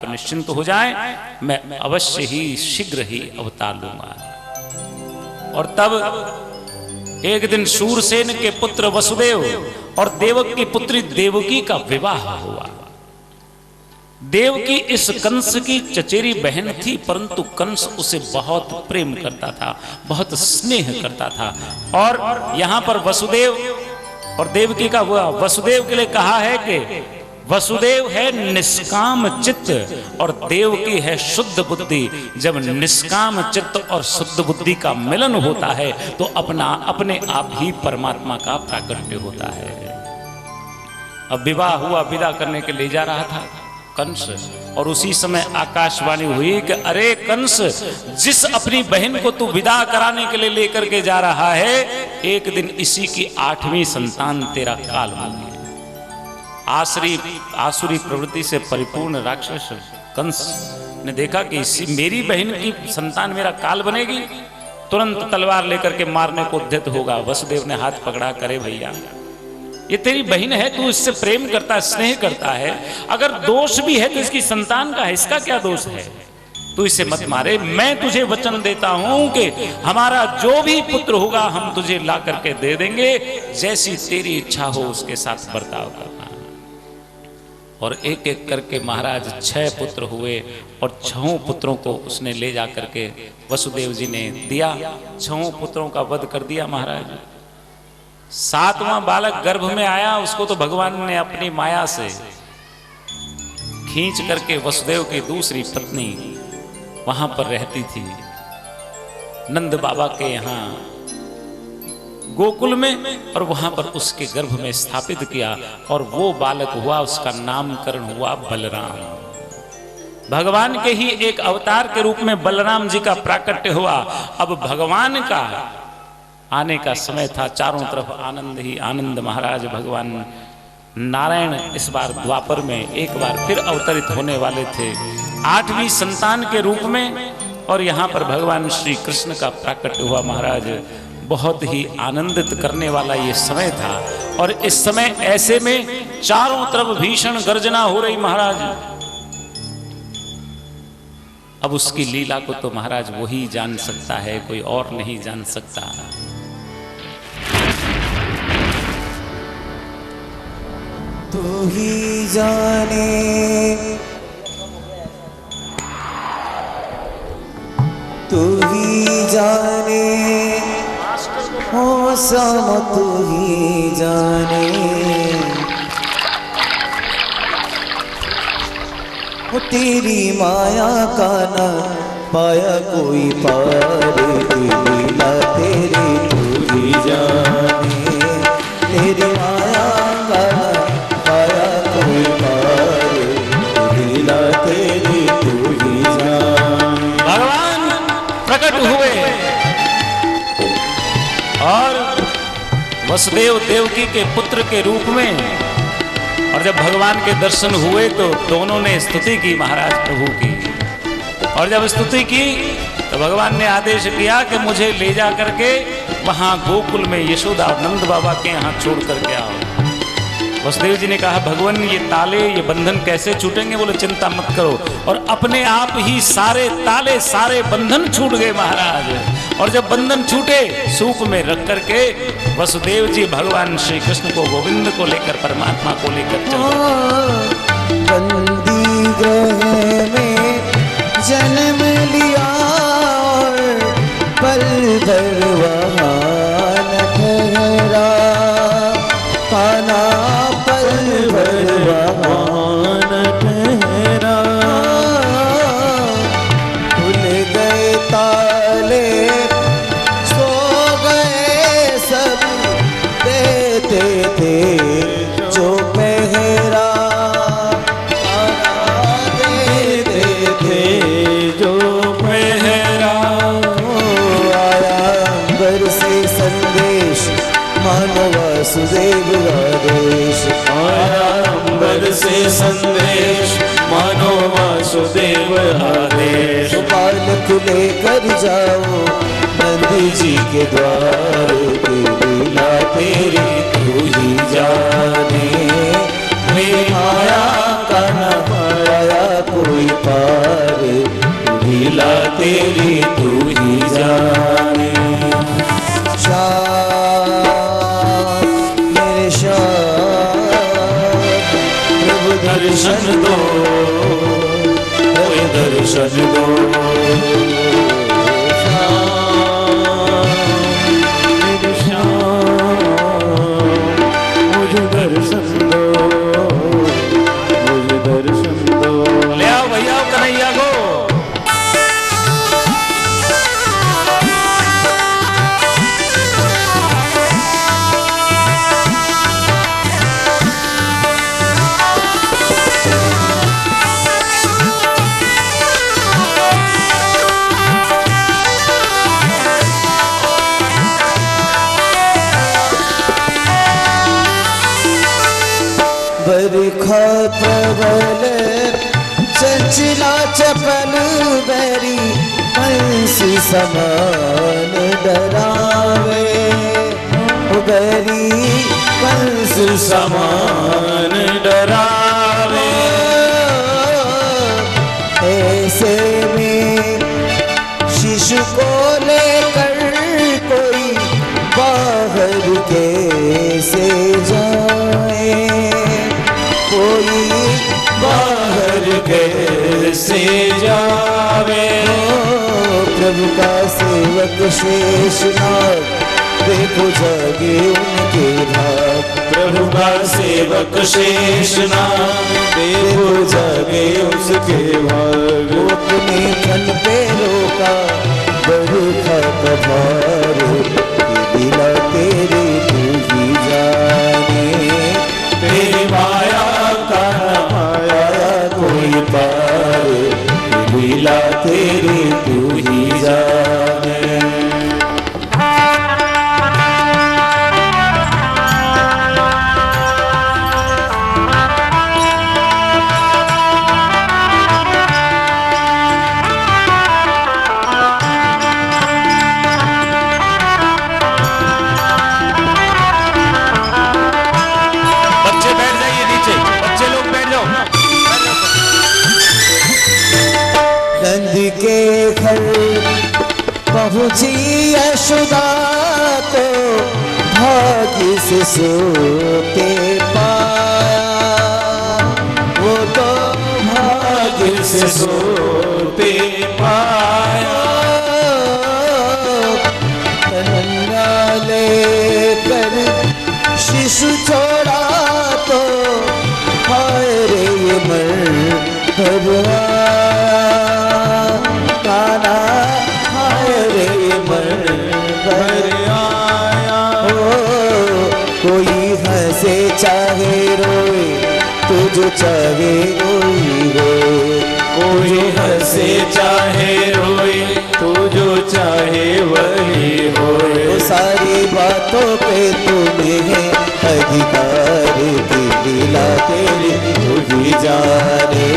निश्चिंत हो जाएं, मैं अवश्य ही शीघ्र ही अवतार लूंगा। और तब एक दिन शूरसेन के पुत्र वसुदेव और देवक की पुत्री देवकी का विवाह हुआ। देवकी इस कंस की चचेरी बहन थी, परंतु कंस उसे बहुत प्रेम करता था, बहुत स्नेह करता था। और यहां पर वसुदेव और देवकी का हुआ। वसुदेव के लिए कहा है कि वसुदेव है निष्काम चित्त और देवकी है शुद्ध बुद्धि। जब निष्काम चित्त और शुद्ध बुद्धि का मिलन होता है तो अपने आप ही परमात्मा का प्राकट्य होता है। अब विवाह हुआ, विदा करने के ले जा रहा था कंस, और उसी समय आकाशवाणी हुई कि अरे कंस, जिस अपनी बहन को तू विदा कराने के लिए लेकर के जा रहा है, एक दिन इसी की 8वीं संतान तेरा काल होगी। आसुरी प्रवृत्ति से परिपूर्ण राक्षस कंस ने देखा कि मेरी बहन की संतान मेरा काल बनेगी, तुरंत तलवार लेकर के मारने को उद्यत होगा। वसुदेव ने हाथ पकड़ा, करे भैया, ये तेरी बहन है, तू इससे प्रेम करता है, स्नेह करता है, अगर दोष भी है तो इसकी संतान का है, इसका क्या दोष है, तू इसे मत मारे। मैं तुझे वचन देता हूं कि हमारा जो भी पुत्र होगा हम तुझे ला करके दे देंगे, जैसी तेरी इच्छा हो उसके साथ बर्ताव करना। और एक एक करके महाराज 6 पुत्र हुए और 6 पुत्रों को उसने ले जा करके वसुदेव जी ने दिया। 6 पुत्रों का वध कर दिया महाराज। 7वां बालक गर्भ में आया, उसको तो भगवान ने अपनी माया से खींच करके वसुदेव की दूसरी पत्नी वहां पर रहती थी नंद बाबा के यहाँ गोकुल में, और वहां पर उसके गर्भ में स्थापित किया। और वो बालक हुआ, उसका नामकरण हुआ बलराम। भगवान के ही एक अवतार के रूप में बलराम जी का प्राकट्य हुआ। अब भगवान का आने का समय था, चारों तरफ आनंद ही आनंद। महाराज भगवान नारायण इस बार द्वापर में एक बार फिर अवतरित होने वाले थे 8वीं संतान के रूप में। और यहाँ पर भगवान श्री कृष्ण का प्राकट्य हुआ। महाराज बहुत ही आनंदित करने वाला ये समय था। और इस समय ऐसे में चारों तरफ भीषण गर्जना हो रही महाराज। अब उसकी लीला को तो महाराज वही जान सकता है, कोई और नहीं जान सकता। तू ही जाने, तू ही जाने, मौसम तू ही जाने, वो तेरी माया का न पाया कोई पार, लीला तेरी तू ही जाने, तेरी माया का न पाया कोई पार, लीला तेरी तू ही जाने। भगवान प्रकट हुए और वसुदेव देवकी के पुत्र के रूप में। और जब भगवान के दर्शन हुए तो दोनों ने स्तुति की महाराज प्रभु की। और जब स्तुति की तो भगवान ने आदेश किया कि मुझे ले जा करके वहां गोकुल में यशोदा नंद बाबा के यहाँ छोड़ करके आओ। वसुदेव जी ने कहा, भगवान ये ताले, ये बंधन कैसे छूटेंगे? बोले चिंता मत करो। और अपने आप ही सारे ताले, सारे बंधन छूट गए महाराज। और जब बंधन छूटे, सूप में रख करके वसुदेव जी भगवान श्री कृष्ण को, गोविंद को लेकर, परमात्मा को लेकर चल बंदी गृह में जन्म लिया और पल भर वहाँ न ठहरा, खाना पल भर वहाँ न ठहरा, भूल गए ताले, सो गए सब, देते थे जो पहरा, देते थे जो पहरा। आया अंबर से संदेश, मानो वासुदेव आदेश, आया अंबर से संदेश, मानो वासुदेव आदेश। बालक लेकर जाओ नंदी जी के द्वार, लीला तेरी तू ही जाने, मेरी माया का न पाया पाया कोई पार, लीला तेरी तू ही जाने। श्याम मेरे श्याम प्रभु दर्शन दो, कोई दर्शन दो। मेरे श्याम मुझे दर्शन दो, मुझे दर्शन दो। ले आओ भैया कन्हैया को। बरखा प्रबल चंचला चपल बैरी, हंसी समान डरावे बैरी, हंसी समान डरावे। ऐसे में शिशु को लेकर कोई बाहर कैसे जाए, कोई बाहर कैसे जावे। प्रभु का सेवक शेषनाग, देखो जागे उनके भाग। प्रभु का सेवक शेषनाग, देखो जागे उसके भाग। वो अपने फल पे रोका बरखा का भार, ये दिला तेरे तू ही जाने। तेरी माया का माया कोई पार, लीला तेरी तू ही जाने। बच्चे बैठ जाइए नीचे, बच्चे लोग बैठ जाओ। नंद के घर पहुंची यशोदा को, भाग्य से सोते पाया वो तो भाग्य से सोते पाया। कन्हैया लेकर शिशु छोड़ा तो, हाय रे ये मर काना, हाय रे ये मर आया। कोई हंसे चाहे रोए, तू जो चाहे रोई रोए। कोई हंसे चाहे रोए, तू जो चाहे वही होए। वो सारी बातों पे तुम्हें है अधिकार, की लीला तेरी तू ही जाने।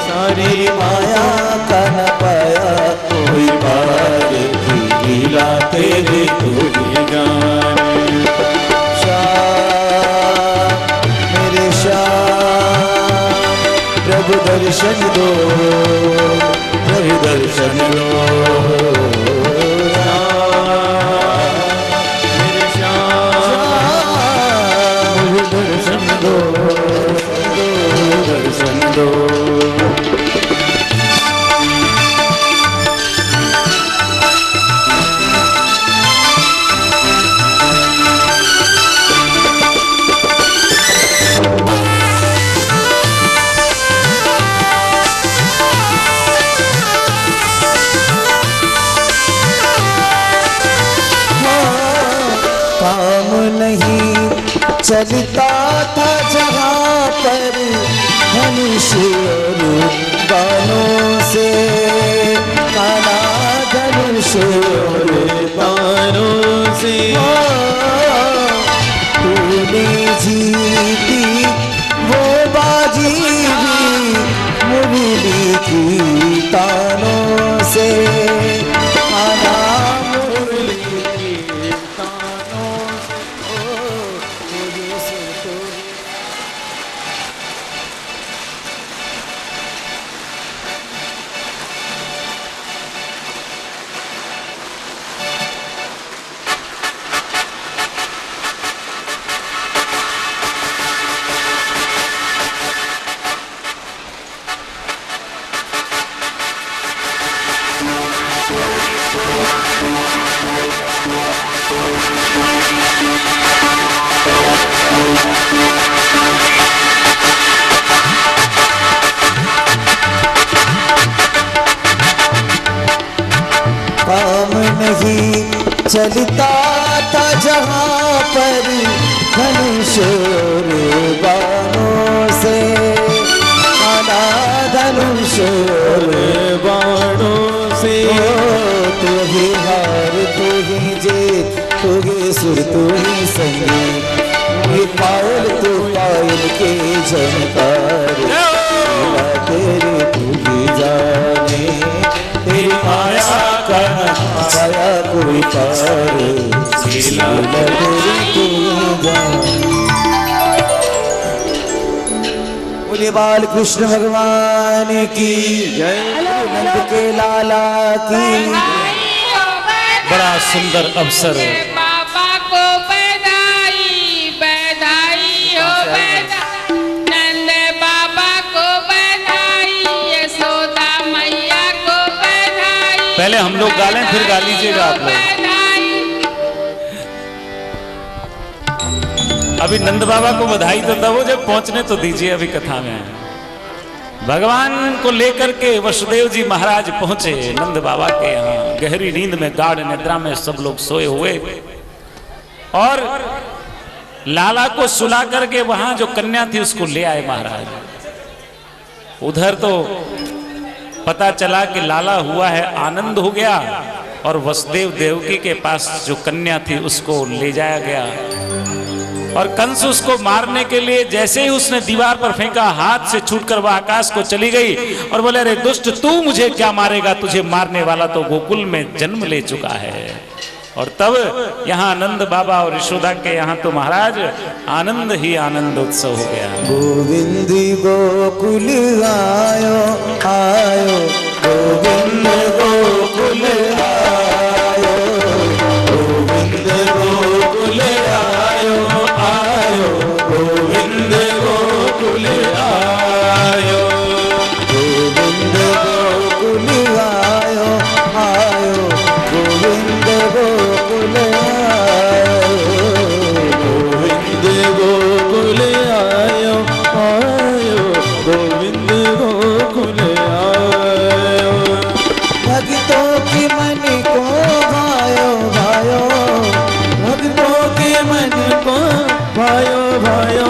सारी माया का न पाया कोई पार, की लीला तेरी तू ही जाने। श्याम मेरे श्याम प्रभु दर्शन दो, प्रभु दर्शन दो। मेरे श्याम मुझे दर्शन दो, दर्शन दो। काम नहीं चलता था जहाँ पर धनुष्य और बाणों से, काला धनुष्य और बाणों से। तूने जीती वो बाजी भी मुरली की तानों से, काला मुरली की तानों से। ओ मुझे से तो चलता था जहाँ पर धनुषोर बाणों से, आना धनुषोर बाणों से। तू ही हार तू ही जीत, तू ही सुर तू ही संगीत, ये पायल तू पायल के झनकार, लीला तेरी तू ही जाने, तेरी माया का माया कोई पार, लीला तेरी तू ही जाने। बोले बाल कृष्ण भगवान की जय, नंद के लाला की। बड़ा सुंदर अवसर, बाबा को बधाई बधाई हो बधाई, नंद बाबा को बधाई, यशोदा मैया को बधाई। पहले हम लोग गा लें फिर गा लीजिएगा आप लोग। अभी नंद बाबा को बधाई तो तब हो जब पहुंचने तो दीजिए, अभी कथा में भगवान को लेकर के वसुदेव जी महाराज पहुंचे नंद बाबा के यहाँ। गहरी नींद में गाढ़ निद्रा में सब लोग सोए हुए, और लाला को सुला करके वहां जो कन्या थी उसको ले आए महाराज। उधर तो पता चला कि लाला हुआ है, आनंद हो गया, और वसुदेव देवकी के पास जो कन्या थी उसको ले जाया गया। और कंस उसको मारने के लिए जैसे ही उसने दीवार पर फेंका, हाथ से छूटकर वह आकाश को चली गई, और बोले अरे दुष्ट तू मुझे क्या मारेगा, तुझे मारने वाला तो गोकुल में जन्म ले चुका है। और तब यहाँ नंद बाबा और यशोदा के यहाँ तो महाराज आनंद ही आनंद उत्सव हो गया। गोविंद गोकुल आयो आयो, गोविंद गोकुल आयो, गोविंद गोकुल आयो आयो, गोविंद गोकुल आयो, गोविंद गोकुल आयो आयो, गोविंद गोकुल आयो, गोविंद गोकुल आयो आयो, गोविंद गोकुल आयो। भक्तों के मन को भायो भायो, भक्तों के मन को भायो भायो,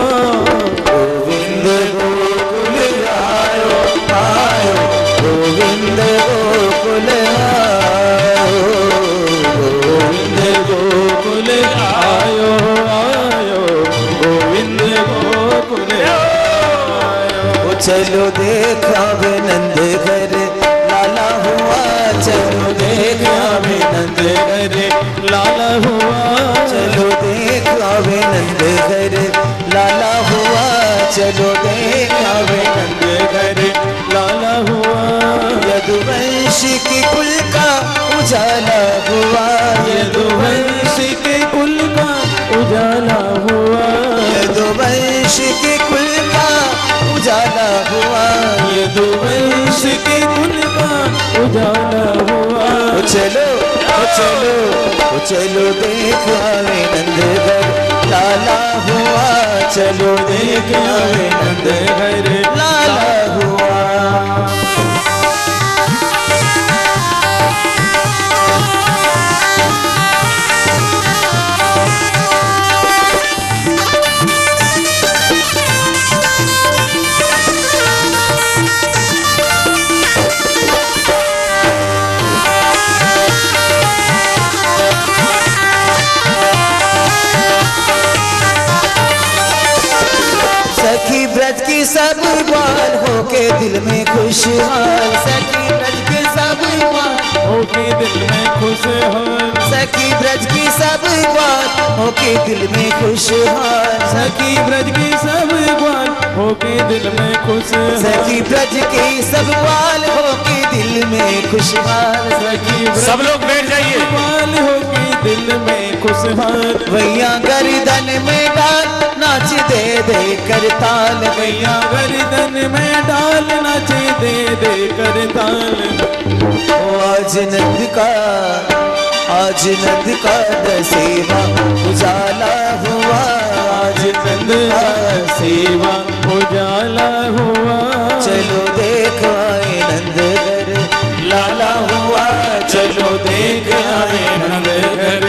गोविंद गोकुल आयो आयो, गोविंद गोकुल आयो, गोविंद गोकुल आयो आयो, गोविंद गोकुल आयो। चलो देखा वे नंद घर लाला हुआ, चलो देखा वे नंद घर लाला हुआ, चलो देखा वे नंद घर लाला हुआ, चलो देखा वे नंद घर लाला हुआ। यदुवंश की कुल का उजाला हुआ, यदुवंश के कुल का उजाला हुआ, यदुवंश की कुल का उजाला हुआ, यदुवंश के कुल का उजाला हुआ। चलो चलो चलो देख आवे नंद घर लाला हुआ, चलो देख आवे नंद घर लाला हुआ। सखी ब्रज की सब ग्वाल होके दिल में खुशहाल, सखी ब्रज की सब ग्वाल होके दिल में खुशहाल, सखी ब्रज की सब ग्वाल होके दिल में खुशहाल, सखी ब्रज की सब ग्वाल होके दिल में खुशहाल, सखी ब्रज की सब ग्वाल होके दिल में खुशहाल, सखी ब्रज सब लोग बैठ जाइए। ग्वाल होके दिल में खुशहाल। भैया गर्दन में डाल नाच दे दे कर ताल, भैया गर्दन में डाल नाचे दे दे कर ताल। आज नंद का दसेवा उजाला हुआ, आज नंद का सेवा उजाला हुआ। चलो देख आए नंद घर लाला हुआ, चलो देख आए नंद घर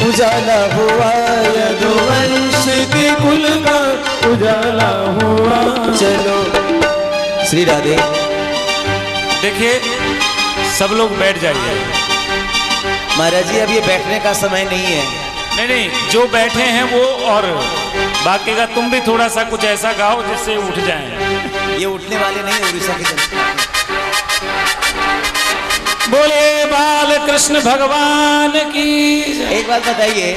उजाला हुआ, यदुवंश के कुल का उजाला हुआ। चलो श्री राधे। देखिए सब लोग बैठ जाइए। महाराज जी अब ये बैठने का समय नहीं है। नहीं नहीं, जो बैठे हैं वो, और बाकी का तुम भी थोड़ा सा कुछ ऐसा गाओ जिससे उठ जाएं। ये उठने वाले नहीं है उड़ीसा के जनता। बोले बाल कृष्ण भगवान की। एक बात बताइए,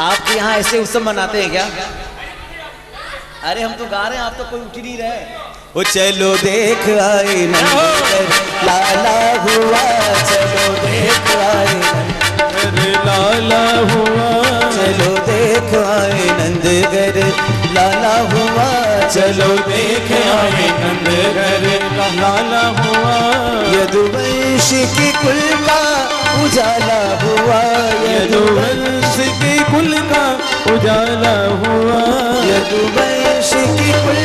आपके यहाँ ऐसे उत्सव मनाते हैं क्या? अरे हम तो गा रहे हैं, आप तो कोई उठ ही नहीं रहे। वो चलो देख आए नंदकर लाला हुआ, चलो देख आए नंदकर लाला हुआ, चलो देख आए नंदगर लाला हुआ, चलो देख आए नंदगर लाला हुआ। यदुवंश की कुल का उजाला हुआ, यदुवंश के कुल का उजाला हुआ। यदुवंश की कुल